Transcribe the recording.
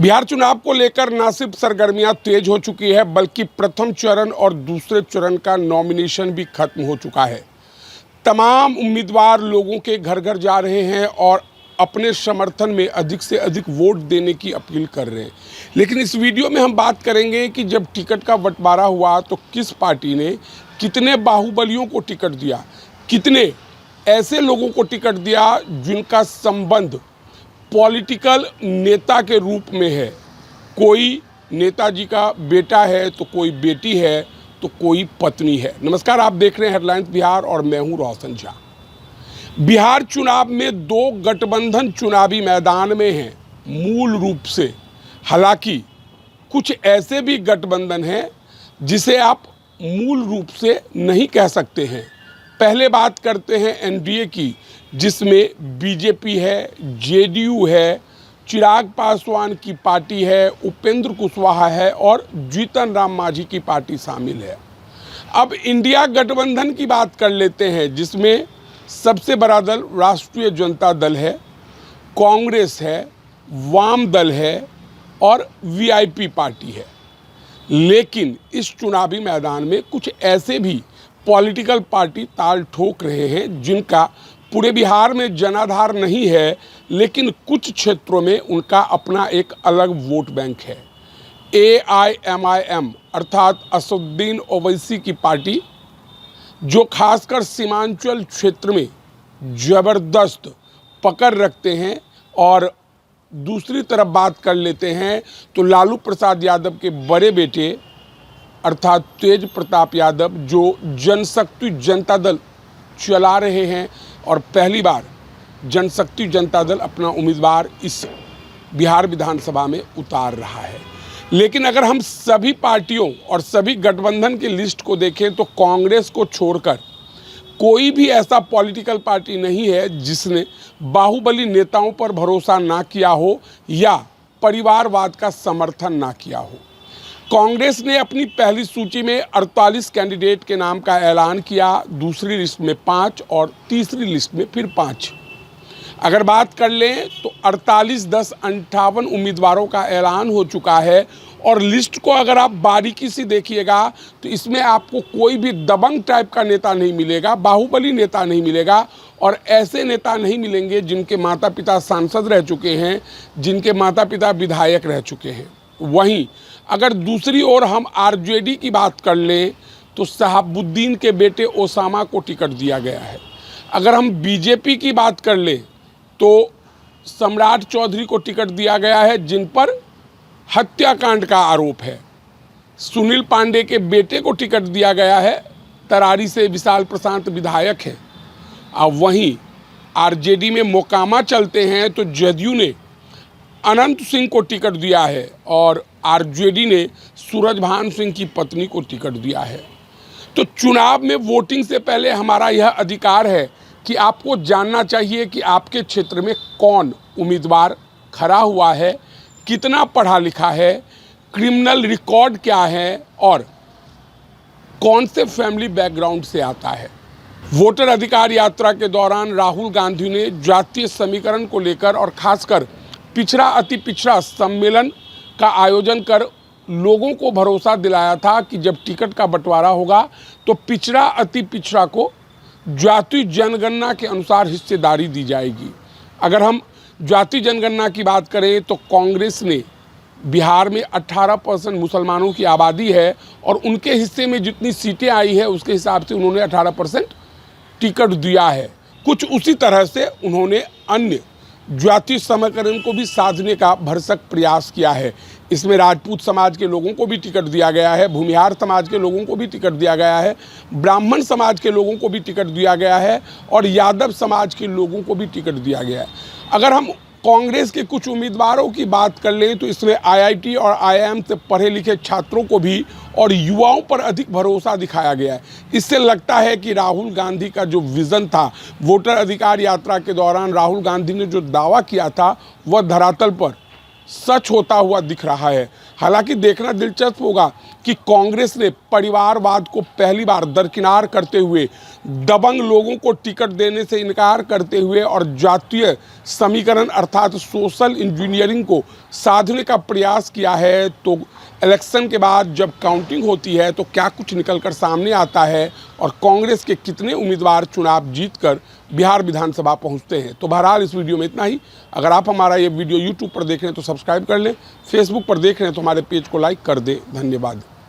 बिहार चुनाव को लेकर न सिर्फ सरगर्मियां तेज हो चुकी है बल्कि प्रथम चरण और दूसरे चरण का नॉमिनेशन भी खत्म हो चुका है। तमाम उम्मीदवार लोगों के घर घर जा रहे हैं और अपने समर्थन में अधिक से अधिक वोट देने की अपील कर रहे हैं। लेकिन इस वीडियो में हम बात करेंगे कि जब टिकट का बंटवारा हुआ तो किस पार्टी ने कितने बाहुबलियों को टिकट दिया, कितने ऐसे लोगों को टिकट दिया जिनका संबंध पॉलिटिकल नेता के रूप में है। कोई नेताजी का बेटा है तो कोई बेटी है तो कोई पत्नी है। नमस्कार, आप देख रहे हैं हेडलाइंस बिहार और मैं हूं रोशन झा। बिहार चुनाव में दो गठबंधन चुनावी मैदान में हैं मूल रूप से। हालांकि कुछ ऐसे भी गठबंधन हैं जिसे आप मूल रूप से नहीं कह सकते हैं। पहले बात करते हैं एनडीए की, जिसमें बीजेपी है, जेडीयू है, चिराग पासवान की पार्टी है, उपेंद्र कुशवाहा है और जीतन राम मांझी की पार्टी शामिल है। अब इंडिया गठबंधन की बात कर लेते हैं, जिसमें सबसे बड़ा दल राष्ट्रीय जनता दल है, कांग्रेस है, वाम दल है और वीआईपी पार्टी है। लेकिन इस चुनावी मैदान में कुछ ऐसे भी पॉलिटिकल पार्टी ताल ठोक रहे हैं जिनका पूरे बिहार में जनाधार नहीं है, लेकिन कुछ क्षेत्रों में उनका अपना एक अलग वोट बैंक है। AIMIM अर्थात असदुद्दीन ओवैसी की पार्टी, जो खासकर सीमांचल क्षेत्र में ज़बरदस्त पकड़ रखते हैं। और दूसरी तरफ बात कर लेते हैं तो लालू प्रसाद यादव के बड़े बेटे अर्थात तेज प्रताप यादव, जो जनशक्ति जनता दल चला रहे हैं और पहली बार जनशक्ति जनता दल अपना उम्मीदवार इस बिहार विधानसभा में उतार रहा है। लेकिन अगर हम सभी पार्टियों और सभी गठबंधन की लिस्ट को देखें तो कांग्रेस को छोड़कर कोई भी ऐसा पॉलिटिकल पार्टी नहीं है जिसने बाहुबली नेताओं पर भरोसा ना किया हो या परिवारवाद का समर्थन ना किया हो। कांग्रेस ने अपनी पहली सूची में 48 कैंडिडेट के नाम का ऐलान किया, दूसरी लिस्ट में 5 और तीसरी लिस्ट में फिर 5। अगर बात कर लें तो 48 10 58 उम्मीदवारों का ऐलान हो चुका है। और लिस्ट को अगर आप बारीकी से देखिएगा तो इसमें आपको कोई भी दबंग टाइप का नेता नहीं मिलेगा, बाहुबली नेता नहीं मिलेगा और ऐसे नेता नहीं मिलेंगे जिनके माता पिता सांसद रह चुके हैं, जिनके माता पिता विधायक रह चुके हैं। वहीं अगर दूसरी ओर हम आरजेडी की बात कर लें तो शहाबुद्दीन के बेटे ओसामा को टिकट दिया गया है। अगर हम बीजेपी की बात कर लें तो सम्राट चौधरी को टिकट दिया गया है, जिन पर हत्याकांड का आरोप है। सुनील पांडे के बेटे को टिकट दिया गया है, तरारी से विशाल प्रशांत विधायक है। अब वहीं आरजेडी में मोकामा चलते हैं तो जदयू ने अनंत सिंह को टिकट दिया है और आरजेडी ने सूरजभान सिंह की पत्नी को टिकट दिया है। तो चुनाव में वोटिंग से पहले हमारा यह अधिकार है कि आपको जानना चाहिए कि आपके क्षेत्र में कौन उम्मीदवार खड़ा हुआ है, कितना पढ़ा लिखा है, क्रिमिनल रिकॉर्ड क्या है और कौन से फैमिली बैकग्राउंड से आता है। वोटर अधिकार यात्रा के दौरान राहुल गांधी ने जातीय समीकरण को लेकर और खासकर पिछड़ा अति पिछड़ा सम्मेलन का आयोजन कर लोगों को भरोसा दिलाया था कि जब टिकट का बंटवारा होगा तो पिछड़ा अति पिछड़ा को जाति जनगणना के अनुसार हिस्सेदारी दी जाएगी। अगर हम जाति जनगणना की बात करें तो कांग्रेस ने बिहार में 18% मुसलमानों की आबादी है और उनके हिस्से में जितनी सीटें आई है उसके हिसाब से उन्होंने 18% टिकट दिया है। कुछ उसी तरह से उन्होंने अन्य जाति समीकरण को भी साधने का भरसक प्रयास किया है। इसमें राजपूत समाज के लोगों को भी टिकट दिया गया है, भूमिहार समाज के लोगों को भी टिकट दिया गया है, ब्राह्मण समाज के लोगों को भी टिकट दिया गया है और यादव समाज के लोगों को भी टिकट दिया गया है। अगर हम कांग्रेस के कुछ उम्मीदवारों की बात कर लें तो इसमें IIT और IIM से पढ़े लिखे छात्रों को भी और युवाओं पर अधिक भरोसा दिखाया गया है। इससे लगता है कि राहुल गांधी का जो विज़न था वोटर अधिकार यात्रा के दौरान, राहुल गांधी ने जो दावा किया था वह धरातल पर सच होता हुआ दिख रहा है। हालांकि देखना दिलचस्प होगा कि कांग्रेस ने परिवारवाद को पहली बार दरकिनार करते हुए, दबंग लोगों को टिकट देने से इनकार करते हुए और जातीय समीकरण अर्थात सोशल इंजीनियरिंग को साधने का प्रयास किया है। तो इलेक्शन के बाद जब काउंटिंग होती है तो क्या कुछ निकलकर सामने आता है और कांग्रेस के कितने उम्मीदवार चुनाव जीतकर बिहार विधानसभा पहुंचते हैं। तो बहरहाल इस वीडियो में इतना ही। अगर आप हमारा ये वीडियो यूट्यूब पर देख रहे हैं तो सब्सक्राइब कर लें, फेसबुक पर देख रहे हैं तो हमारे पेज को लाइक कर दें। धन्यवाद।